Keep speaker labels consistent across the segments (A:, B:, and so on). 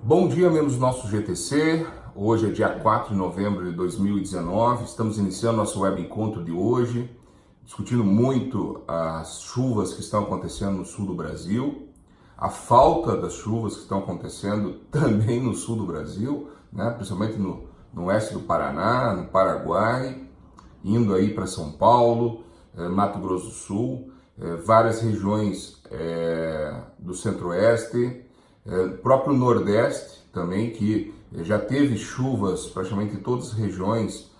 A: Bom dia, membros do nosso GTC. Hoje é dia 4 de novembro de 2019. Estamos iniciando nosso web encontro de hoje, discutindo muito as chuvas que estão acontecendo no sul do Brasil, a falta das chuvas que estão acontecendo também no sul do Brasil, né? Principalmente no oeste do Paraná, no Paraguai, indo aí para São Paulo, Mato Grosso do Sul, várias regiões do Centro-Oeste, próprio Nordeste também, que já teve chuvas praticamente em todas as regiões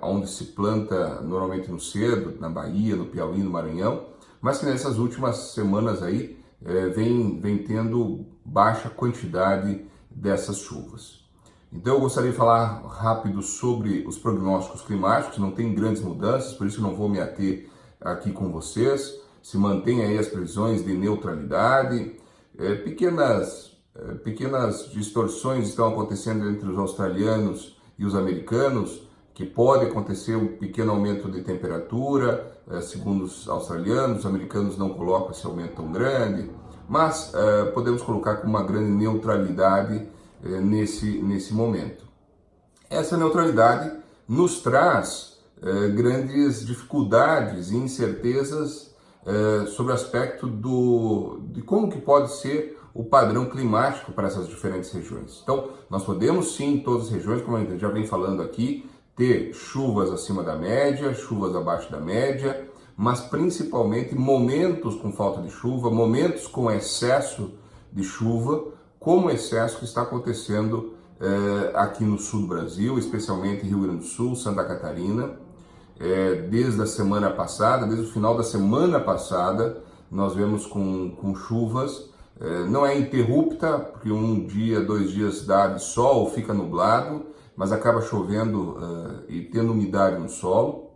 A: onde se planta normalmente no cedo, na Bahia, no Piauí, no Maranhão, mas que nessas últimas semanas aí vem tendo baixa quantidade dessas chuvas. Então eu gostaria de falar rápido sobre os prognósticos climáticos. Não tem grandes mudanças, por isso não vou me ater aqui com vocês. Se mantém aí as previsões de neutralidade, pequenas distorções estão acontecendo entre os australianos e os americanos, que pode acontecer um pequeno aumento de temperatura, segundo os australianos. Os americanos não colocam esse aumento tão grande, mas podemos colocar com uma grande neutralidade nesse momento. Essa neutralidade nos traz grandes dificuldades e incertezas sobre o aspecto de como que pode ser o padrão climático para essas diferentes regiões. Então, nós podemos sim, em todas as regiões, como a gente já vem falando aqui, ter chuvas acima da média, chuvas abaixo da média, mas principalmente momentos com falta de chuva, momentos com excesso de chuva, como o excesso que está acontecendo aqui no sul do Brasil, especialmente Rio Grande do Sul, Santa Catarina. Desde a semana passada, desde o final da semana passada, nós vemos com chuvas, não é interrupta, porque um dia, 2 dias dá de sol, fica nublado, mas acaba chovendo e tendo umidade no solo.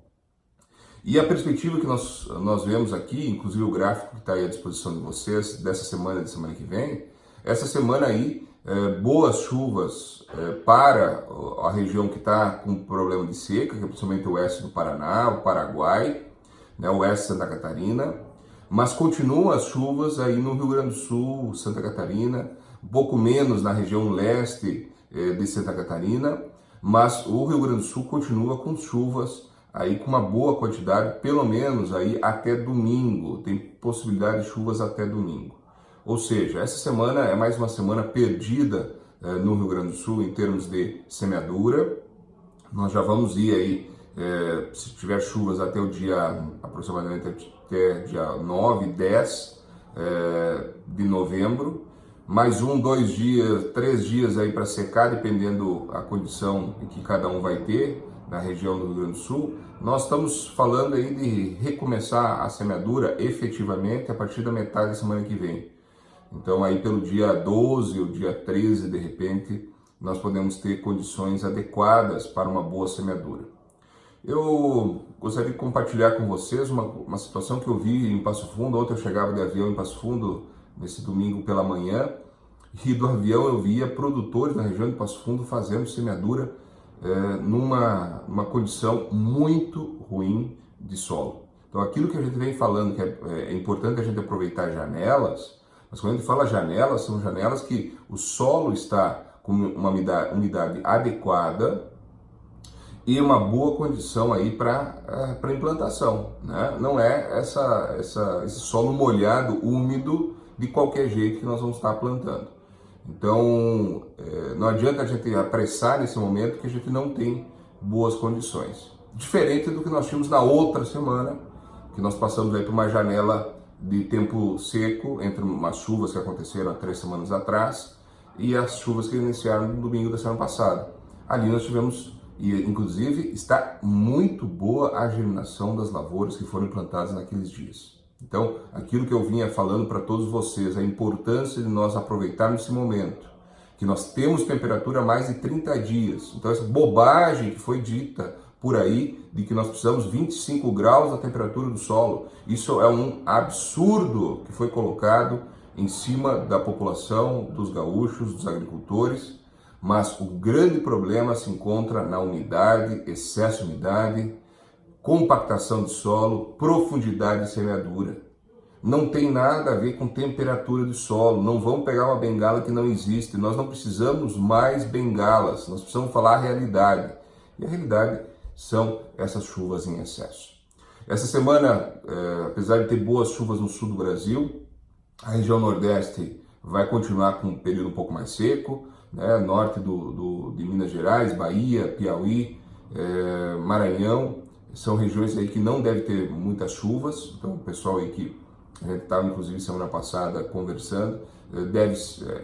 A: E a perspectiva que nós vemos aqui, inclusive o gráfico que está aí à disposição de vocês, dessa semana e da semana que vem, essa semana aí, boas chuvas para a região que está com problema de seca, que é principalmente o oeste do Paraná, o Paraguai, né, o oeste de Santa Catarina, mas continuam as chuvas aí no Rio Grande do Sul, Santa Catarina, um pouco menos na região leste de Santa Catarina, mas o Rio Grande do Sul continua com chuvas aí com uma boa quantidade, pelo menos aí até domingo, tem possibilidade de chuvas até domingo. Ou seja, essa semana é mais uma semana perdida no Rio Grande do Sul em termos de semeadura. Nós já vamos ir aí, se tiver chuvas até o dia, aproximadamente até dia 9, 10 de novembro. Mais 1, 2 dias, 3 dias aí para secar, dependendo a condição em que cada um vai ter na região do Rio Grande do Sul. Nós estamos falando aí de recomeçar a semeadura efetivamente a partir da metade da semana que vem. Então aí pelo dia 12 ou dia 13, de repente, nós podemos ter condições adequadas para uma boa semeadura. Eu gostaria de compartilhar com vocês uma situação que eu vi em Passo Fundo. Ontem eu chegava de avião em Passo Fundo, nesse domingo pela manhã, e do avião eu via produtores na região de Passo Fundo fazendo semeadura numa condição muito ruim de solo. Então aquilo que a gente vem falando, que é importante a gente aproveitar janelas, mas quando a gente fala janelas, são janelas que o solo está com uma umidade adequada e uma boa condição aí para implantação, né? Não é esse solo molhado, úmido, de qualquer jeito que nós vamos estar plantando. Então, não adianta a gente apressar nesse momento que a gente não tem boas condições. Diferente do que nós tínhamos na outra semana, que nós passamos aí por uma janela de tempo seco, entre umas chuvas que aconteceram há 3 semanas atrás e as chuvas que iniciaram no domingo da semana passada. Ali nós tivemos, e inclusive está muito boa a germinação das lavouras que foram plantadas naqueles dias. Então, aquilo que eu vinha falando para todos vocês, a importância de nós aproveitarmos esse momento, que nós temos temperatura há mais de 30 dias. Então, essa bobagem que foi dita por aí, de que nós precisamos 25 graus da temperatura do solo, isso é um absurdo que foi colocado em cima da população, dos gaúchos, dos agricultores, mas o grande problema se encontra na umidade, excesso de umidade, compactação de solo, profundidade de semeadura. não tem nada a ver com temperatura de solo. Não vamos pegar uma bengala que não existe. Nós não precisamos mais bengalas, nós precisamos falar a realidade. E a realidade são essas chuvas em excesso. Essa semana, apesar de ter boas chuvas no sul do Brasil, a região Nordeste vai continuar com um período um pouco mais seco, né? Norte de Minas Gerais, Bahia, Piauí, Maranhão, são regiões aí que não devem ter muitas chuvas. Então o pessoal aí que a gente estava inclusive semana passada conversando,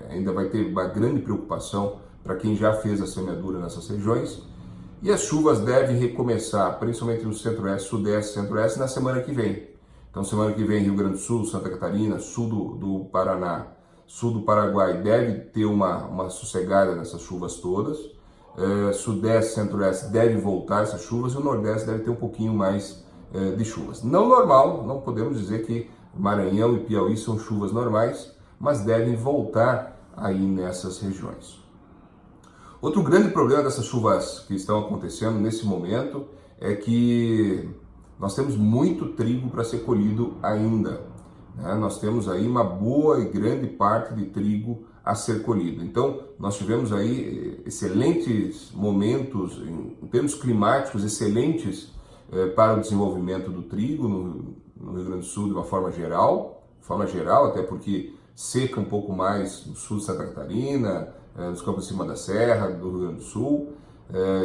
A: ainda vai ter uma grande preocupação para quem já fez a semeadura nessas regiões. E as chuvas devem recomeçar, principalmente no centro-oeste, sudeste, centro-oeste, na semana que vem. Então, semana que vem, Rio Grande do Sul, Santa Catarina, sul do Paraná, sul do Paraguai, deve ter uma sossegada nessas chuvas todas. Sudeste, centro-oeste deve voltar essas chuvas e o nordeste deve ter um pouquinho mais de chuvas. Não normal, não podemos dizer que Maranhão e Piauí são chuvas normais, mas devem voltar aí nessas regiões. Outro grande problema dessas chuvas que estão acontecendo nesse momento é que nós temos muito trigo para ser colhido ainda, né? Nós temos aí uma boa e grande parte de trigo a ser colhido. Então, nós tivemos aí excelentes momentos, em termos climáticos, excelentes para o desenvolvimento do trigo no Rio Grande do Sul de uma forma geral, até porque seca um pouco mais no sul de Santa Catarina, nos campos de cima da serra, do Rio Grande do Sul,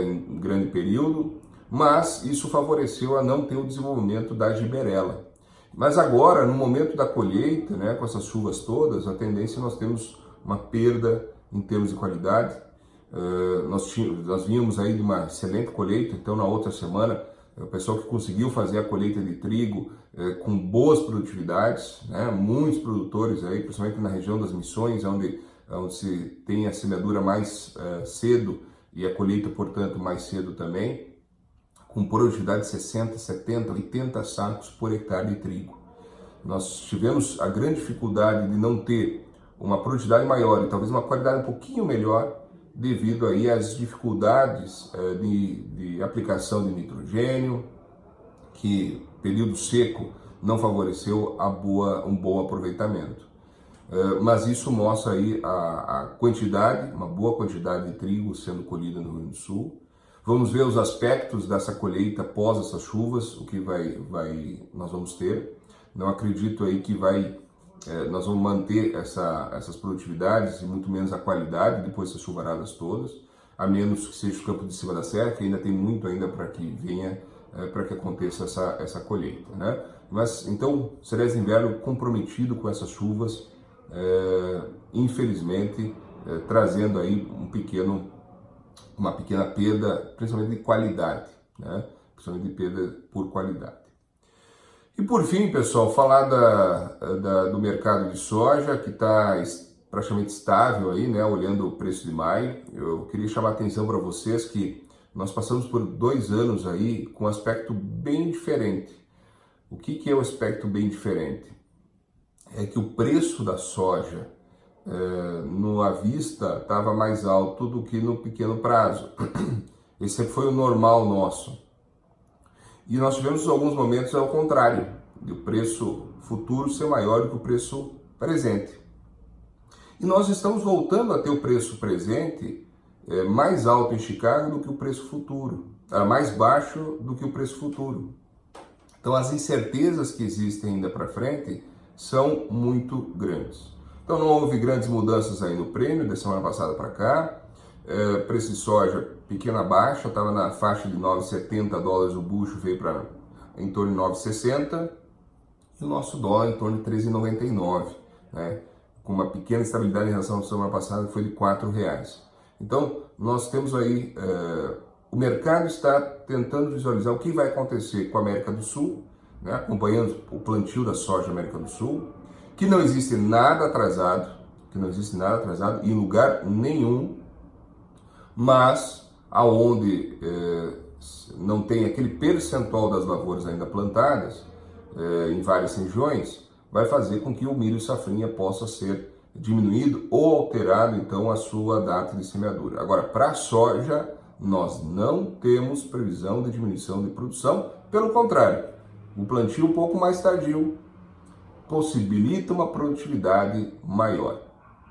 A: em grande período, mas isso favoreceu a não ter o desenvolvimento da giberela. Mas agora, no momento da colheita, né, com essas chuvas todas, a tendência nós temos uma perda em termos de qualidade. Nós vínhamos aí de uma excelente colheita, então na outra semana, o pessoal que conseguiu fazer a colheita de trigo com boas produtividades, né, muitos produtores aí, principalmente na região das Missões, onde se tem a semeadura mais cedo e a colheita, portanto, mais cedo também, com produtividade de 60, 70, 80 sacos por hectare de trigo. Nós tivemos a grande dificuldade de não ter uma produtividade maior e talvez uma qualidade um pouquinho melhor devido aí às dificuldades de aplicação de nitrogênio, que período seco não favoreceu um bom aproveitamento. Mas isso mostra aí a quantidade, uma boa quantidade de trigo sendo colhida no Rio Grande do Sul. Vamos ver os aspectos dessa colheita após essas chuvas, o que nós vamos ter. Não acredito aí que nós vamos manter essas produtividades e muito menos a qualidade depois dessas chuvaradas todas, a menos que seja o campo de cima da serra, que ainda tem muito ainda para que venha, para que aconteça essa colheita, né? Mas então, cereais de inverno comprometido com essas chuvas, infelizmente, trazendo aí uma pequena perda, principalmente de qualidade, né? Principalmente de perda por qualidade. E por fim, pessoal, falar do mercado de soja, que está praticamente estável aí, né? Olhando o preço de maio, eu queria chamar a atenção para vocês que nós passamos por 2 anos aí com um aspecto bem diferente. O que é o aspecto bem diferente? É que o preço da soja no à vista estava mais alto do que no pequeno prazo. Esse sempre foi o normal nosso. E nós tivemos alguns momentos ao contrário, de o preço futuro ser maior do que o preço presente. E nós estamos voltando a ter o preço presente mais alto em Chicago do que o preço futuro, mais baixo do que o preço futuro. Então as incertezas que existem ainda para frente são muito grandes. Então não houve grandes mudanças aí no prêmio da semana passada para cá. Preço de soja pequena baixa, estava na faixa de 9,70 dólares o bucho, veio para em torno de 9,60 e o nosso dólar em torno de 13,99, né? Com uma pequena estabilidade em relação à semana passada, que foi de R$4. Então nós temos aí, o mercado está tentando visualizar o que vai acontecer com a América do Sul, né? Acompanhando o plantio da soja na América do Sul, que não existe nada atrasado em lugar nenhum, mas aonde não tem aquele percentual das lavouras ainda plantadas em várias regiões, vai fazer com que o milho safrinha possa ser diminuído ou alterado então a sua data de semeadura. Agora, para a soja, nós não temos previsão de diminuição de produção, pelo contrário, o plantio um pouco mais tardio, possibilita uma produtividade maior.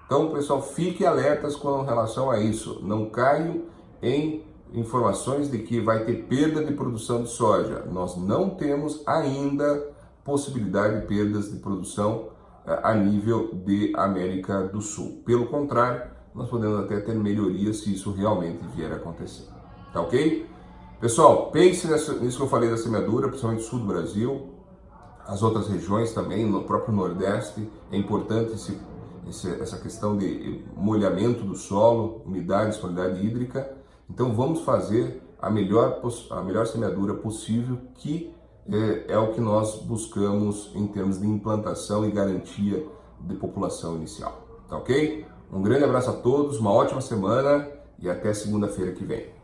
A: Então, pessoal, fiquem alertas com relação a isso. Não caiam em informações de que vai ter perda de produção de soja. Nós não temos ainda possibilidade de perdas de produção a nível de América do Sul. Pelo contrário, nós podemos até ter melhoria se isso realmente vier a acontecer. Tá ok? Pessoal, pense nisso que eu falei da semeadura, principalmente no sul do Brasil, as outras regiões também, no próprio Nordeste. É importante essa questão de molhamento do solo, umidade, disponibilidade hídrica. Então vamos fazer a melhor semeadura possível, que é o que nós buscamos em termos de implantação e garantia de população inicial. Tá ok? Um grande abraço a todos, uma ótima semana e até segunda-feira que vem.